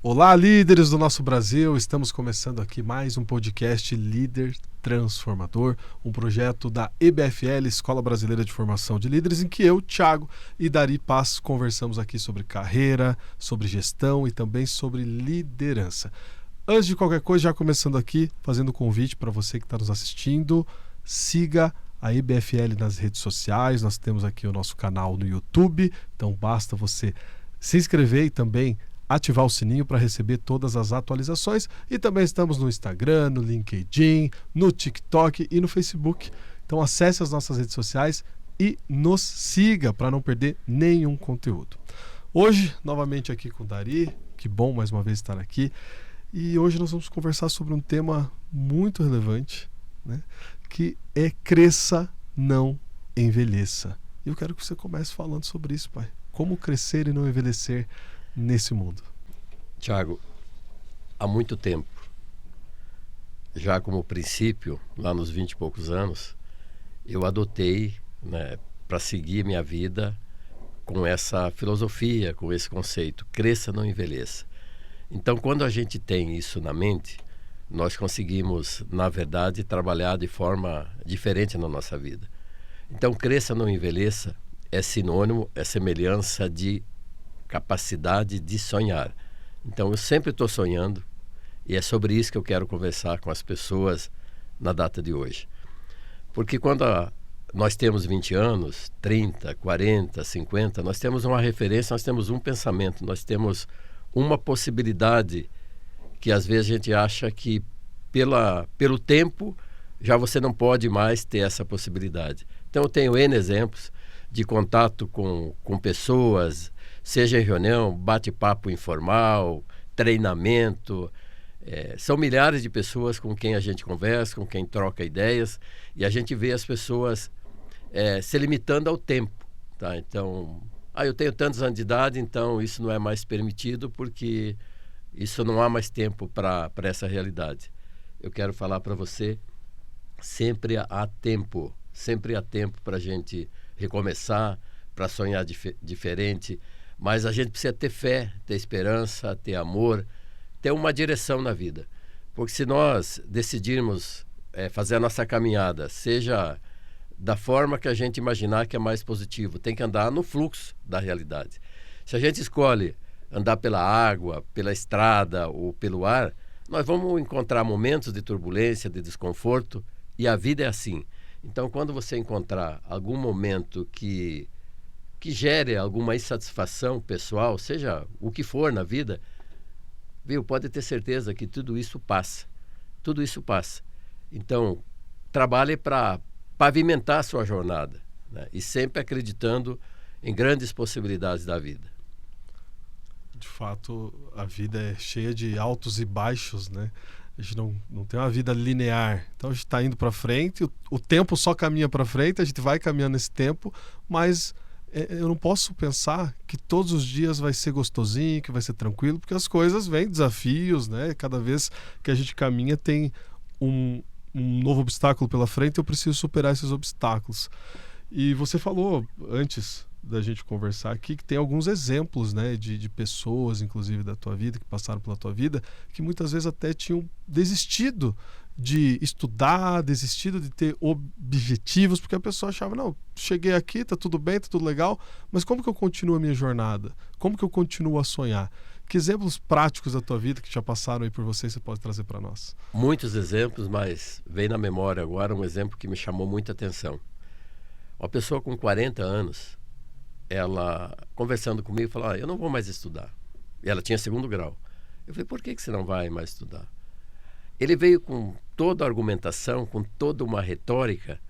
Olá, líderes do nosso Brasil! Estamos começando aqui mais um podcast Líder Transformador, um projeto da EBFL, Escola Brasileira de Formação de Líderes, em que eu, Thiago e Dari Paz conversamos aqui sobre carreira, sobre gestão e também sobre liderança. Antes de qualquer coisa, já começando aqui, fazendo um convite para você que está nos assistindo, siga a EBFL nas redes sociais. Nós temos aqui o nosso canal no YouTube, então basta você se inscrever e também ativar o sininho para receber todas as atualizações. E também estamos no Instagram, no LinkedIn, no TikTok e no Facebook. Então acesse as nossas redes sociais e nos siga para não perder nenhum conteúdo. Hoje, novamente aqui com o Dari, que bom mais uma vez estar aqui. E hoje nós vamos conversar sobre um tema muito relevante, né? Que é cresça, não envelheça. E eu quero que você comece falando sobre isso, pai. Como crescer e não envelhecer nesse mundo. Thiago, há muito tempo, já como princípio, lá nos 20 e poucos anos, eu adotei, para seguir minha vida com essa filosofia, com esse conceito, cresça, não envelheça. Então, quando a gente tem isso na mente, nós conseguimos, na verdade, trabalhar de forma diferente na nossa vida. Então, cresça, não envelheça é sinônimo, é semelhança de capacidade de sonhar. Então, eu sempre estou sonhando e é sobre isso que eu quero conversar com as pessoas na data de hoje. Porque quando nós temos 20 anos, 30, 40, 50, nós temos uma referência, nós temos um pensamento, nós temos uma possibilidade que às vezes a gente acha que pelo tempo já você não pode mais ter essa possibilidade. Então eu tenho N exemplos de contato com pessoas, seja em reunião, bate-papo informal, treinamento. São milhares de pessoas com quem a gente conversa, com quem troca ideias, e a gente vê as pessoas se limitando ao tempo. Tá? Então, eu tenho tantos anos de idade, então isso não é mais permitido porque isso não há mais tempo para essa realidade. Eu quero falar para você, sempre há tempo para a gente recomeçar, para sonhar diferente, mas a gente precisa ter fé, ter esperança, ter amor, ter uma direção na vida. Porque se nós decidirmos fazer a nossa caminhada, seja da forma que a gente imaginar que é mais positivo, tem que andar no fluxo da realidade. Se a gente escolhe andar pela água, pela estrada ou pelo ar, nós vamos encontrar momentos de turbulência, de desconforto, e a vida é assim. Então, quando você encontrar algum momento que gere alguma insatisfação pessoal, seja o que for na vida, pode ter certeza que tudo isso passa. Tudo isso passa. Então, trabalhe para pavimentar a sua jornada, né? E sempre acreditando em grandes possibilidades da vida. De fato, a vida é cheia de altos e baixos, né? A gente não tem uma vida linear. Então a gente está indo para frente, o tempo só caminha para frente, a gente vai caminhando nesse tempo, mas eu não posso pensar que todos os dias vai ser gostosinho, que vai ser tranquilo, porque as coisas vêm, desafios, né? Cada vez que a gente caminha tem um novo obstáculo pela frente, eu preciso superar esses obstáculos. E você falou antes da gente conversar aqui que tem alguns exemplos, né, de pessoas, inclusive da tua vida, que passaram pela tua vida, que muitas vezes até tinham desistido de estudar, desistido de ter objetivos, porque a pessoa achava, não, cheguei aqui, tá tudo bem, tá tudo legal, mas como que eu continuo a minha jornada? Como que eu continuo a sonhar? Que exemplos práticos da tua vida que já passaram aí por você pode trazer para nós? Muitos exemplos, mas vem na memória agora um exemplo que me chamou muita atenção. Uma pessoa com 40 anos, ela conversando comigo, falou, eu não vou mais estudar. E ela tinha 2º grau. Eu falei, por que você não vai mais estudar? Ele veio com toda a argumentação, com toda uma retórica,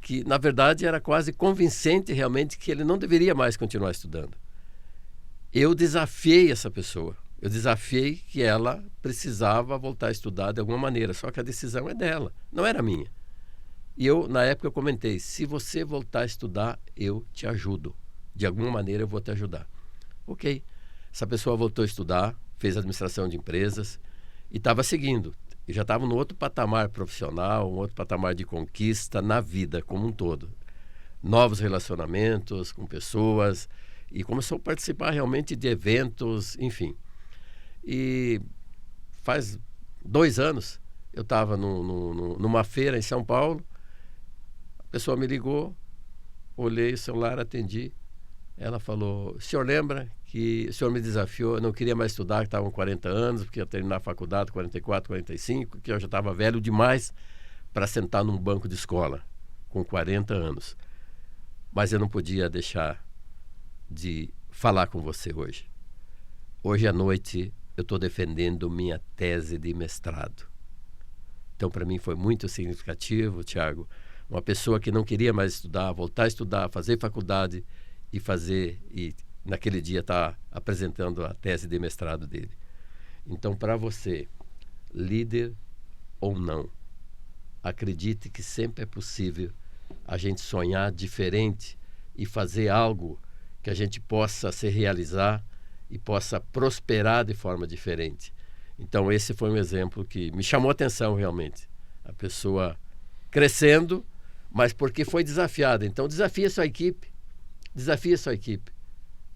que na verdade era quase convincente realmente que ele não deveria mais continuar estudando. Eu desafiei essa pessoa. Eu desafiei que ela precisava voltar a estudar de alguma maneira, só que a decisão é dela, não era minha. E eu, na época, eu comentei, se você voltar a estudar, eu te ajudo. De alguma maneira eu vou te ajudar. Ok. Essa pessoa voltou a estudar, fez administração de empresas e estava seguindo. E já estava no outro patamar profissional, um outro patamar de conquista na vida como um todo. Novos relacionamentos com pessoas e começou a participar realmente de eventos, enfim. E faz 2 anos, eu estava numa feira em São Paulo, a pessoa me ligou, olhei o celular, atendi. Ela falou: o senhor lembra que o senhor me desafiou, eu não queria mais estudar, que estavam 40 anos, porque ia terminar a faculdade 44, 45, que eu já estava velho demais para sentar num banco de escola com 40 anos. Mas eu não podia deixar de falar com você hoje. Hoje à noite eu estou defendendo minha tese de mestrado. Então, para mim foi muito significativo, Tiago, uma pessoa que não queria mais estudar, voltar a estudar, fazer faculdade e naquele dia está apresentando a tese de mestrado dele. Então, para você, líder ou não, acredite que sempre é possível a gente sonhar diferente e fazer algo que a gente possa se realizar e possa prosperar de forma diferente. Então, esse foi um exemplo que me chamou a atenção realmente. A pessoa crescendo, mas porque foi desafiada. Então, desafie a sua equipe. Desafie a sua equipe.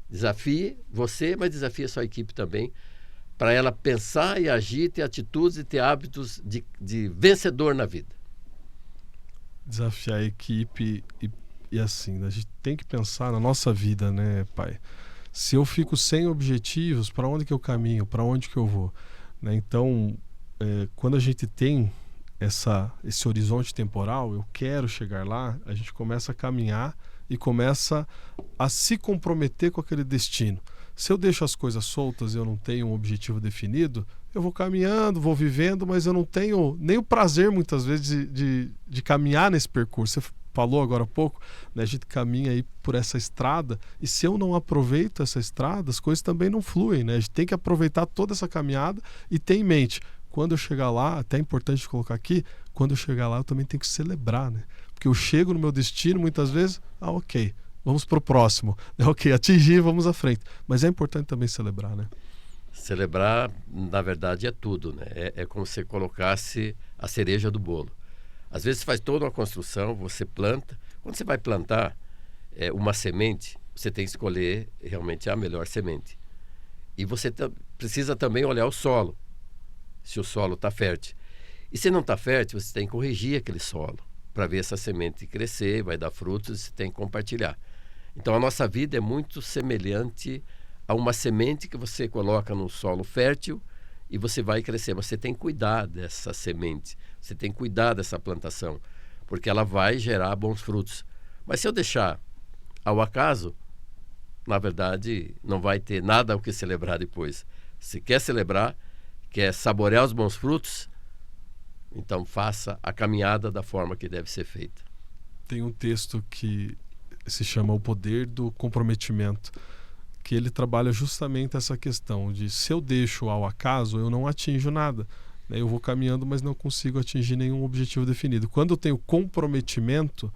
Desafie você, mas desafie a sua equipe também, para ela pensar e agir, ter atitudes e ter hábitos de vencedor na vida. Desafiar a equipe e assim, a gente tem que pensar na nossa vida, né, pai? Se eu fico sem objetivos, para onde que eu caminho? Para onde que eu vou? Né? Então, quando a gente tem esse horizonte temporal, eu quero chegar lá, a gente começa a caminhar e começa a se comprometer com aquele destino. Se eu deixo as coisas soltas e eu não tenho um objetivo definido, eu vou caminhando, vou vivendo, mas eu não tenho nem o prazer, muitas vezes, de caminhar nesse percurso. Você falou agora há pouco, né? A gente caminha aí por essa estrada, e se eu não aproveito essa estrada, as coisas também não fluem, né? A gente tem que aproveitar toda essa caminhada e ter em mente, quando eu chegar lá, até é importante colocar aqui, quando eu chegar lá eu também tenho que celebrar, né? Porque eu chego no meu destino muitas vezes, ok, vamos pro próximo, ok, atingir, vamos à frente, mas é importante também celebrar, né? Celebrar, na verdade, é tudo, né? É como se colocasse a cereja do bolo. Às vezes faz toda uma construção, você planta. Quando você vai plantar uma semente, você tem que escolher realmente a melhor semente. E você precisa também olhar o solo, se o solo está fértil. E se não está fértil, você tem que corrigir aquele solo para ver essa semente crescer, vai dar frutos, você tem que compartilhar. Então a nossa vida é muito semelhante a uma semente que você coloca num solo fértil e você vai crescer. Mas você tem que cuidar dessa semente, você tem que cuidar dessa plantação, porque ela vai gerar bons frutos. Mas se eu deixar ao acaso, na verdade, não vai ter nada o que celebrar depois. Se quer celebrar, quer saborear os bons frutos, então faça a caminhada da forma que deve ser feita. Tem um texto que se chama O Poder do Comprometimento, que ele trabalha justamente essa questão de, se eu deixo ao acaso, eu não atinjo nada. Eu vou caminhando, mas não consigo atingir nenhum objetivo definido. Quando eu tenho comprometimento,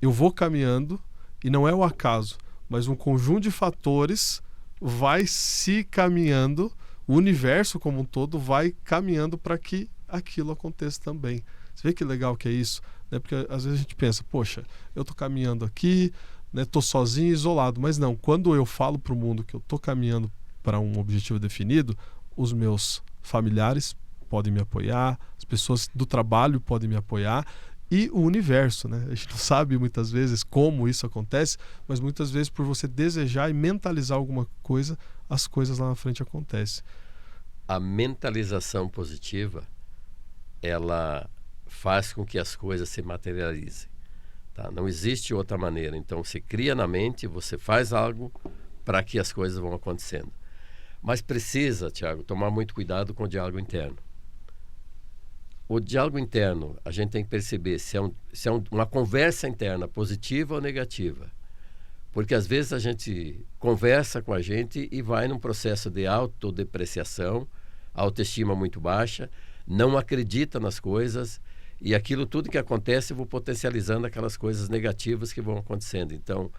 eu vou caminhando e não é o acaso, mas um conjunto de fatores vai se caminhando, o universo como um todo vai caminhando para que aquilo aconteça também. Você vê que legal que é isso? Né? Porque às vezes a gente pensa, poxa, eu estou caminhando aqui, estou sozinho, isolado, mas não, quando eu falo para o mundo que eu estou caminhando para um objetivo definido, os meus familiares podem me apoiar, as pessoas do trabalho podem me apoiar e o universo, né? A gente não sabe muitas vezes como isso acontece, mas muitas vezes por você desejar e mentalizar alguma coisa, as coisas lá na frente acontecem. A mentalização positiva, ela faz com que as coisas se materializem. Tá? Não existe outra maneira. Então, você cria na mente, você faz algo para que as coisas vão acontecendo. Mas precisa, Tiago, tomar muito cuidado com o diálogo interno. O diálogo interno, a gente tem que perceber se é uma conversa interna positiva ou negativa. Porque às vezes a gente conversa com a gente e vai num processo de autodepreciação, autoestima muito baixa, não acredita nas coisas, e aquilo tudo que acontece eu vou potencializando aquelas coisas negativas que vão acontecendo. Então,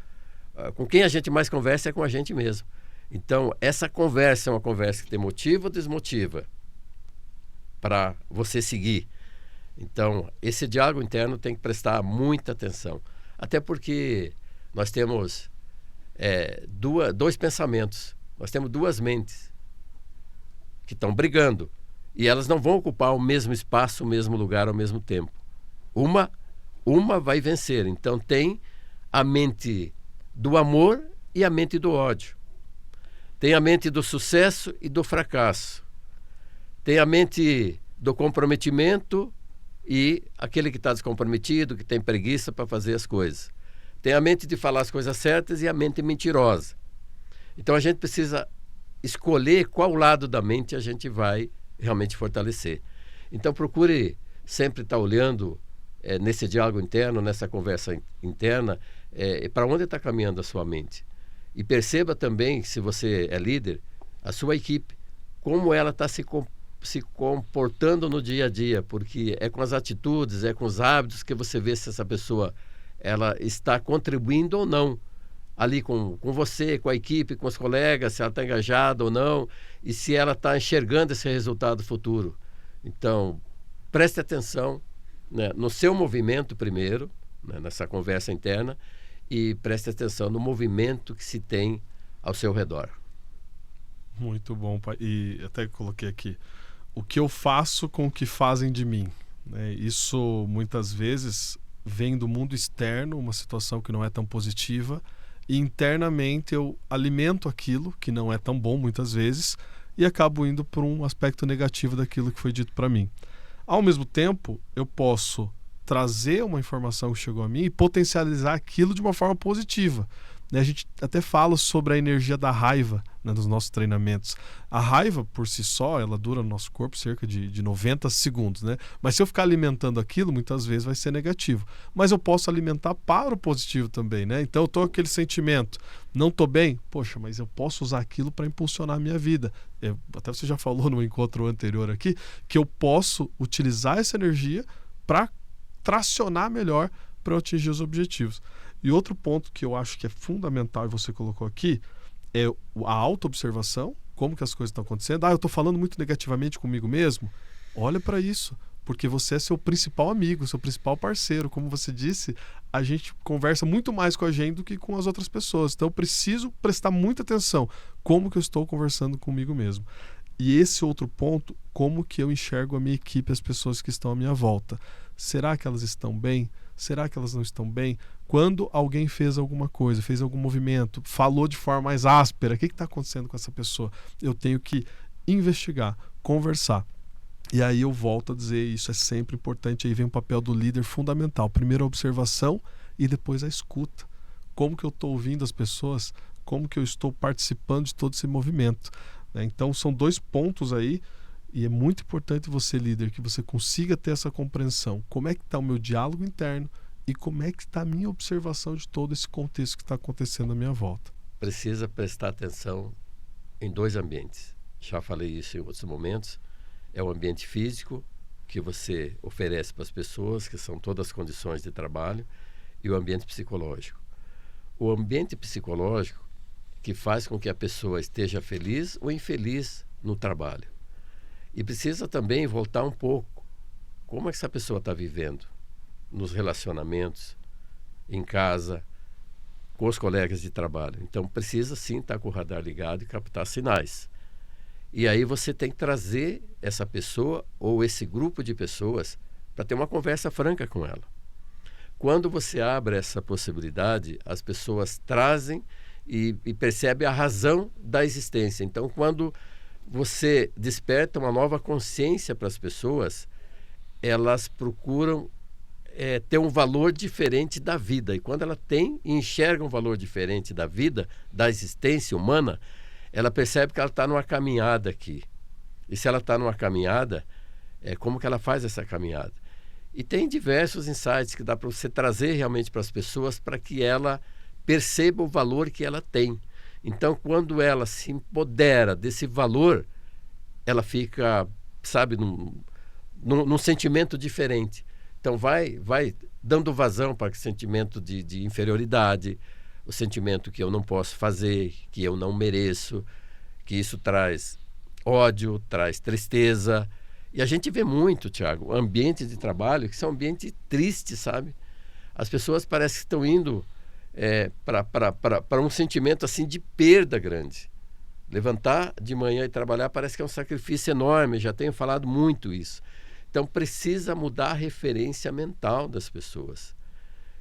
com quem a gente mais conversa é com a gente mesmo. Então, essa conversa é uma conversa que te motiva ou desmotiva para você seguir. Então, esse diálogo interno tem que prestar muita atenção. Até porque nós temos dois pensamentos, nós temos duas mentes. que estão brigando. E elas não vão ocupar o mesmo espaço, o mesmo lugar ao mesmo tempo. Uma vai vencer. Então tem a mente do amor e a mente do ódio. Tem a mente do sucesso e do fracasso. Tem a mente do comprometimento e aquele que está descomprometido, que tem preguiça para fazer as coisas. Tem a mente de falar as coisas certas e a mente mentirosa. Então a gente precisa escolher qual lado da mente a gente vai realmente fortalecer. Então procure sempre estar olhando nesse diálogo interno, nessa conversa interna, para onde está caminhando a sua mente. E perceba também, se você é líder, a sua equipe, como ela está se comportando no dia a dia, porque é com as atitudes, é com os hábitos que você vê se essa pessoa ela está contribuindo ou não ali com você, com a equipe, com os colegas, se ela está engajada ou não, e se ela está enxergando esse resultado futuro. Então, preste atenção, né, no seu movimento primeiro, né, nessa conversa interna, e preste atenção no movimento que se tem ao seu redor. Muito bom, pai. E até coloquei aqui, o que eu faço com o que fazem de mim, né? Isso muitas vezes vem do mundo externo, uma situação que não é tão positiva, e internamente eu alimento aquilo que não é tão bom muitas vezes e acabo indo por um aspecto negativo daquilo que foi dito para mim. Ao mesmo tempo, eu posso trazer uma informação que chegou a mim e potencializar aquilo de uma forma positiva. A gente até fala sobre a energia da raiva, né, nos nossos treinamentos. A raiva, por si só, ela dura no nosso corpo cerca de 90 segundos, né? Mas se eu ficar alimentando aquilo, muitas vezes vai ser negativo. Mas eu posso alimentar para o positivo também, né? Então eu estou com aquele sentimento, não estou bem, poxa, mas eu posso usar aquilo para impulsionar a minha vida. Até você já falou no encontro anterior aqui, que eu posso utilizar essa energia para tracionar melhor para eu atingir os objetivos. E outro ponto que eu acho que é fundamental e você colocou aqui é a autoobservação, como que as coisas estão acontecendo. Eu estou falando muito negativamente comigo mesmo. Olha para isso, porque você é seu principal amigo, seu principal parceiro. Como você disse, a gente conversa muito mais com a gente do que com as outras pessoas. Então eu preciso prestar muita atenção como que eu estou conversando comigo mesmo. E esse outro ponto, como que eu enxergo a minha equipe, as pessoas que estão à minha volta. Será que elas estão bem? Será que elas não estão bem? Quando alguém fez alguma coisa, fez algum movimento, falou de forma mais áspera, o que está acontecendo com essa pessoa? Eu tenho que investigar, conversar. E aí eu volto a dizer, isso é sempre importante, aí vem o papel do líder fundamental. Primeiro a observação e depois a escuta. Como que eu estou ouvindo as pessoas? Como que eu estou participando de todo esse movimento? Então são dois pontos aí, e é muito importante você, líder, que você consiga ter essa compreensão. Como é que está o meu diálogo interno e como é que está a minha observação de todo esse contexto que está acontecendo à minha volta. Precisa prestar atenção em dois ambientes. Já falei isso em outros momentos. É o ambiente físico, que você oferece para as pessoas, que são todas as condições de trabalho, e o ambiente psicológico. O ambiente psicológico que faz com que a pessoa esteja feliz ou infeliz no trabalho. E precisa também voltar um pouco. Como é que essa pessoa está vivendo nos relacionamentos, em casa, com os colegas de trabalho? Então precisa sim estar com o radar ligado e captar sinais. E aí você tem que trazer essa pessoa ou esse grupo de pessoas para ter uma conversa franca com ela. Quando você abre essa possibilidade, as pessoas trazem e percebem a razão da existência. Então, quando você desperta uma nova consciência para as pessoas, elas procuram ter um valor diferente da vida. E quando ela tem e enxerga um valor diferente da vida, da existência humana, ela percebe que ela está numa caminhada aqui. E se ela está numa caminhada, como que ela faz essa caminhada? E tem diversos insights que dá para você trazer realmente para as pessoas para que ela perceba o valor que ela tem. Então, quando ela se empodera desse valor, ela fica, sabe, num sentimento diferente. Então, vai dando vazão para esse sentimento de inferioridade, o sentimento que eu não posso fazer, que eu não mereço, que isso traz ódio, traz tristeza. E a gente vê muito, Tiago, ambientes de trabalho que são ambientes tristes, sabe? As pessoas parecem que estão indo para um sentimento assim de perda grande. Levantar de manhã e trabalhar parece que é um sacrifício enorme, já tenho falado muito isso. Então precisa mudar a referência mental das pessoas.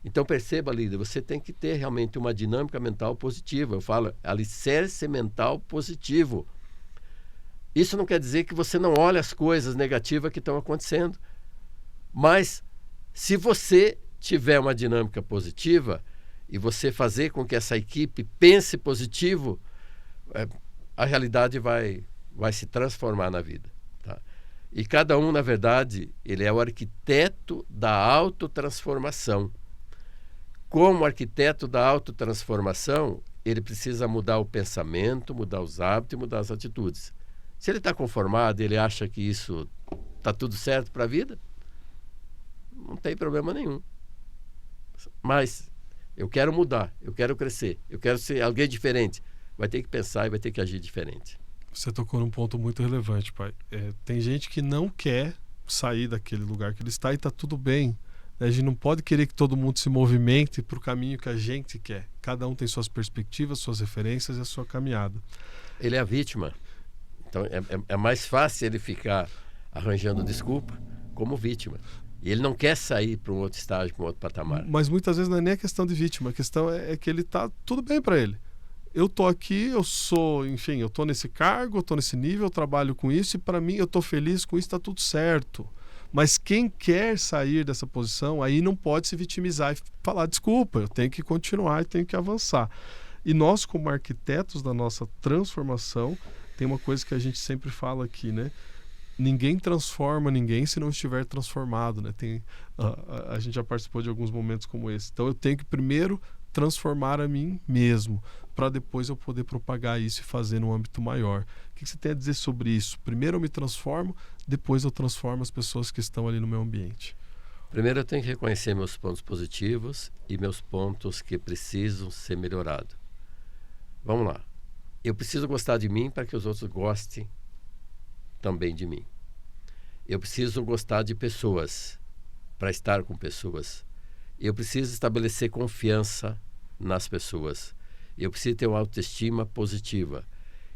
Então perceba, líder, você tem que ter realmente uma dinâmica mental positiva. Eu falo, alicerce mental positivo. Isso não quer dizer que você não olhe as coisas negativas que estão acontecendo. Mas se você tiver uma dinâmica positiva e você fazer com que essa equipe pense positivo, a realidade vai se transformar na vida. Tá? E cada um, na verdade, ele é o arquiteto da autotransformação. Como arquiteto da autotransformação, ele precisa mudar o pensamento, mudar os hábitos e mudar as atitudes. Se ele está conformado, ele acha que isso está tudo certo para a vida, não tem problema nenhum. Mas eu quero mudar, eu quero crescer, eu quero ser alguém diferente. Vai ter que pensar e vai ter que agir diferente. Você tocou num ponto muito relevante, pai. Tem gente que não quer sair daquele lugar que ele está e está tudo bem. A gente não pode querer que todo mundo se movimente para o caminho que a gente quer. Cada um tem suas perspectivas, suas referências e a sua caminhada. Ele é a vítima. Então é mais fácil ele ficar arranjando desculpa como vítima. E ele não quer sair para um outro estágio, para um outro patamar. Mas muitas vezes não é nem a questão de vítima. A questão é que ele está tudo bem para ele. Eu tô aqui, eu tô nesse cargo, eu tô nesse nível, eu trabalho com isso e para mim eu tô feliz com isso, está tudo certo. Mas quem quer sair dessa posição, aí não pode se vitimizar e falar, desculpa, eu tenho que continuar e tenho que avançar. E nós, como arquitetos da nossa transformação, tem uma coisa que a gente sempre fala aqui, né? Ninguém transforma ninguém se não estiver transformado, né? A gente já participou de alguns momentos como esse. Então eu tenho que primeiro transformar a mim mesmo, para depois eu poder propagar isso e fazer num âmbito maior. O que você tem a dizer sobre isso? Primeiro eu me transformo, depois eu transformo as pessoas que estão ali no meu ambiente. Primeiro eu tenho que reconhecer meus pontos positivos e meus pontos que precisam ser melhorados. Vamos lá. Eu preciso gostar de mim para que os outros gostem também de mim. Eu preciso gostar de pessoas para estar com pessoas. Eu preciso estabelecer confiança nas pessoas. Eu preciso ter uma autoestima positiva.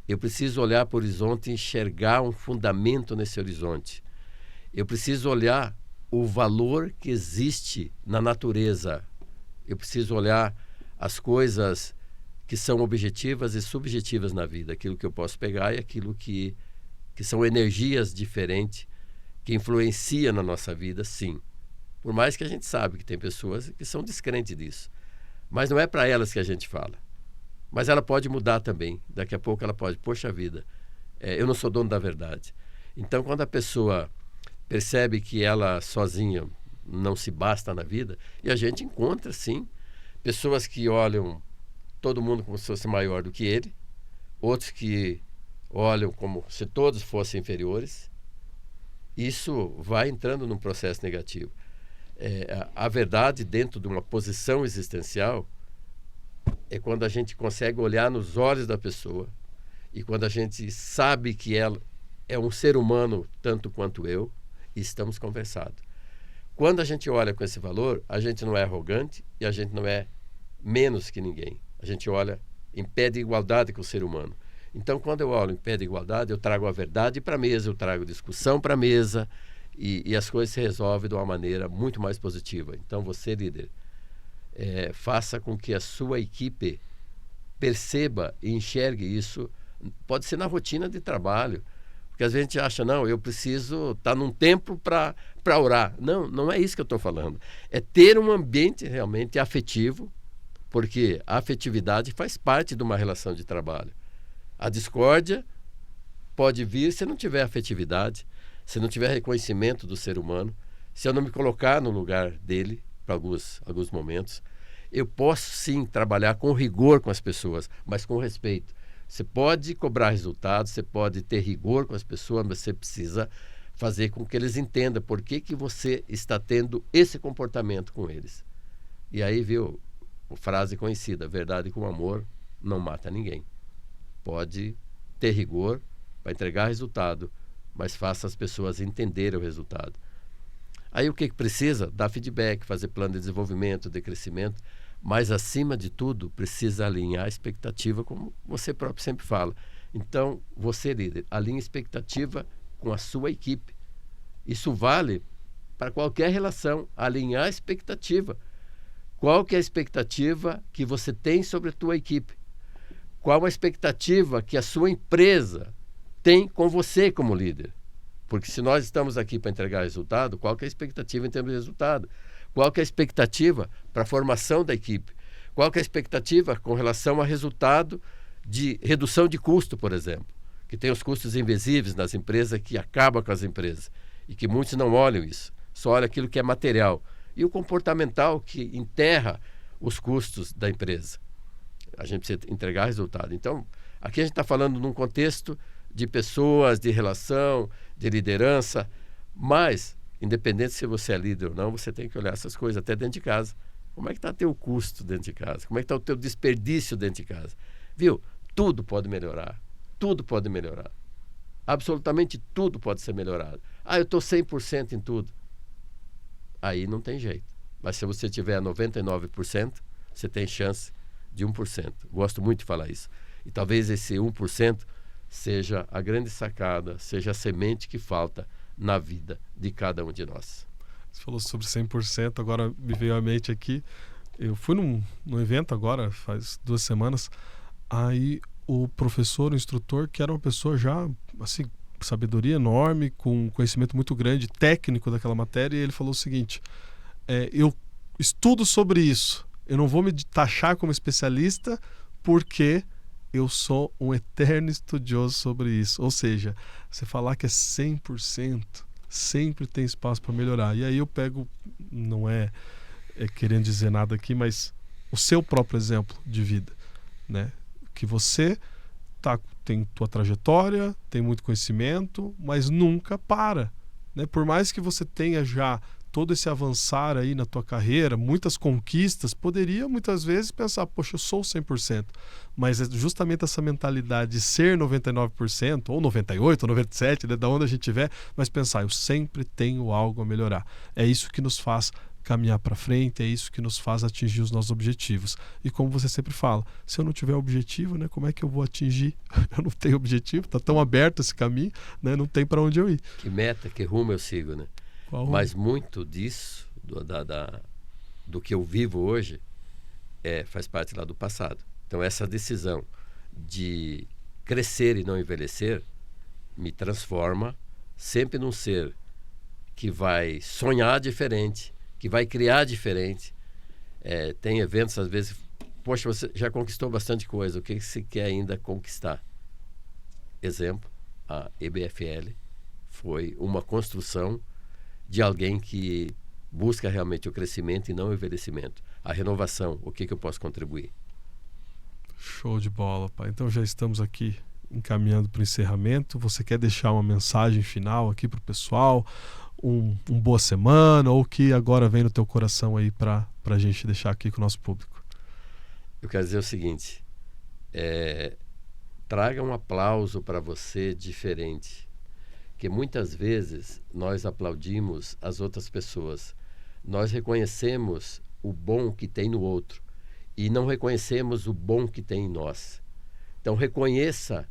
Eu preciso olhar para o horizonte e enxergar um fundamento nesse horizonte. Eu preciso olhar o valor que existe na natureza. Eu preciso olhar as coisas que são objetivas e subjetivas na vida. Aquilo que eu posso pegar e aquilo que são energias diferentes que influenciam na nossa vida, sim. Por mais que a gente sabe que tem pessoas que são descrentes disso. Mas não é para elas que a gente fala. Mas ela pode mudar também. Daqui a pouco ela pode, poxa vida, eu não sou dono da verdade. Então, quando a pessoa percebe que ela sozinha não se basta na vida, e a gente encontra, sim, pessoas que olham todo mundo como se fosse maior do que ele, outros que olham como se todos fossem inferiores. Isso vai entrando num processo negativo. A verdade dentro de uma posição existencial é quando a gente consegue olhar nos olhos da pessoa e quando a gente sabe que ela é um ser humano tanto quanto eu e estamos conversados. Quando a gente olha com esse valor, a gente não é arrogante e a gente não é menos que ninguém. A gente olha em pé de igualdade com o ser humano. Então, quando eu olho em pé de igualdade, eu trago a verdade para a mesa, eu trago discussão para a mesa e as coisas se resolvem de uma maneira muito mais positiva. Então, você, líder, faça com que a sua equipe perceba e enxergue isso. Pode ser na rotina de trabalho, porque às vezes a gente acha, não, eu preciso estar num templo para orar. Não, não é isso que eu estou falando. É ter um ambiente realmente afetivo, porque a afetividade faz parte de uma relação de trabalho. A discórdia pode vir se não tiver afetividade, se não tiver reconhecimento do ser humano, se eu não me colocar no lugar dele para alguns momentos. Eu posso sim trabalhar com rigor com as pessoas, mas com respeito. Você pode cobrar resultados, você pode ter rigor com as pessoas, mas você precisa fazer com que eles entendam por que você está tendo esse comportamento com eles. E aí, viu, a frase conhecida, verdade com amor não mata ninguém. Pode ter rigor para entregar resultado, mas faça as pessoas entenderem o resultado. Aí o que precisa? Dar feedback, fazer plano de desenvolvimento, de crescimento, mas acima de tudo precisa alinhar a expectativa, como você próprio sempre fala. Então, você, líder, alinha expectativa com a sua equipe. Isso vale para qualquer relação, alinhar a expectativa. Qual que é a expectativa que você tem sobre a tua equipe? Qual a expectativa que a sua empresa tem com você como líder? Porque se nós estamos aqui para entregar resultado, qual que é a expectativa em termos de resultado? Qual que é a expectativa para a formação da equipe? Qual que é a expectativa com relação a resultado de redução de custo, por exemplo? Que tem os custos invisíveis nas empresas que acabam com as empresas e que muitos não olham isso, só olham aquilo que é material. E o comportamental que enterra os custos da empresa. A gente precisa entregar resultado. Então, aqui a gente está falando num contexto de pessoas, de relação, de liderança, mas, independente se você é líder ou não, você tem que olhar essas coisas até dentro de casa. Como é que está teu custo dentro de casa? Como é que está o teu desperdício dentro de casa? Viu? Tudo pode melhorar. Tudo pode melhorar. Absolutamente tudo pode ser melhorado. Eu estou 100% em tudo. Aí não tem jeito. Mas se você tiver 99%, você tem chance de 1%. Gosto muito de falar isso. E talvez esse 1% seja a grande sacada, seja a semente que falta na vida de cada um de nós. Você falou sobre 100%, agora me veio à mente aqui. Eu fui num evento agora, faz 2 semanas, aí o professor, o instrutor, que era uma pessoa já, assim, sabedoria enorme, com conhecimento muito grande, técnico daquela matéria, e ele falou o seguinte: eu estudo sobre isso, eu não vou me taxar como especialista porque eu sou um eterno estudioso sobre isso. Ou seja, você falar que é 100%, sempre tem espaço para melhorar. E aí eu pego, não é querendo dizer nada aqui, mas o seu próprio exemplo de vida, né? Que você tem tua trajetória, tem muito conhecimento, mas nunca para, né? Por mais que você tenha já todo esse avançar aí na tua carreira, muitas conquistas, poderia muitas vezes pensar, poxa, eu sou 100%, mas é justamente essa mentalidade de ser 99%, ou 98%, ou 97%, né, da onde a gente estiver, mas pensar, eu sempre tenho algo a melhorar. É isso que nos faz caminhar para frente, é isso que nos faz atingir os nossos objetivos. E como você sempre fala, se eu não tiver objetivo, né, como é que eu vou atingir? Eu não tenho objetivo, está tão aberto esse caminho, né, não tem para onde eu ir. Que meta, que rumo eu sigo, né? Mas muito disso, do que eu vivo hoje, faz parte lá do passado. Então essa decisão de crescer e não envelhecer me transforma sempre num ser que vai sonhar diferente, que vai criar diferente. Tem eventos, às vezes, poxa, você já conquistou bastante coisa, o que você quer ainda conquistar? Exemplo, a EBFL foi uma construção de alguém que busca realmente o crescimento e não o envelhecimento. A renovação, o que eu posso contribuir? Show de bola, pai. Então já estamos aqui encaminhando para o encerramento. Você quer deixar uma mensagem final aqui para o pessoal? Um boa semana, ou que agora vem no teu coração aí para a gente deixar aqui com o nosso público? Eu quero dizer o seguinte, traga um aplauso para você diferente, que muitas vezes nós aplaudimos as outras pessoas, nós reconhecemos o bom que tem no outro e não reconhecemos o bom que tem em nós. Então reconheça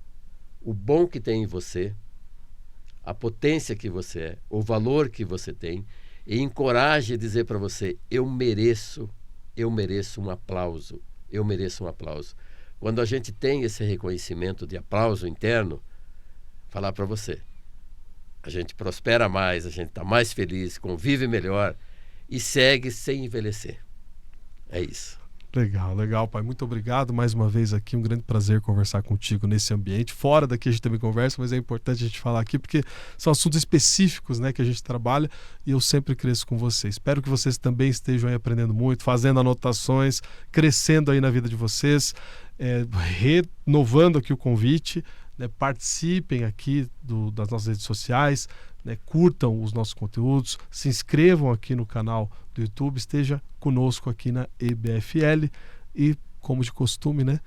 o bom que tem em você, a potência que você é, o valor que você tem, e encoraje a dizer para você, eu mereço um aplauso, eu mereço um aplauso. Quando a gente tem esse reconhecimento de aplauso interno, falar para você, a gente prospera mais, a gente está mais feliz, convive melhor e segue sem envelhecer. É isso. Legal, pai. Muito obrigado mais uma vez aqui. Um grande prazer conversar contigo nesse ambiente. Fora daqui a gente também conversa, mas é importante a gente falar aqui porque são assuntos específicos, né, que a gente trabalha e eu sempre cresço com vocês. Espero que vocês também estejam aí aprendendo muito, fazendo anotações, crescendo aí na vida de vocês, renovando aqui o convite, né, participem aqui das nossas redes sociais, né, curtam os nossos conteúdos, se inscrevam aqui no canal do YouTube, esteja conosco aqui na EBFL e, como de costume, né,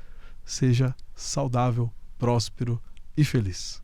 seja saudável, próspero e feliz.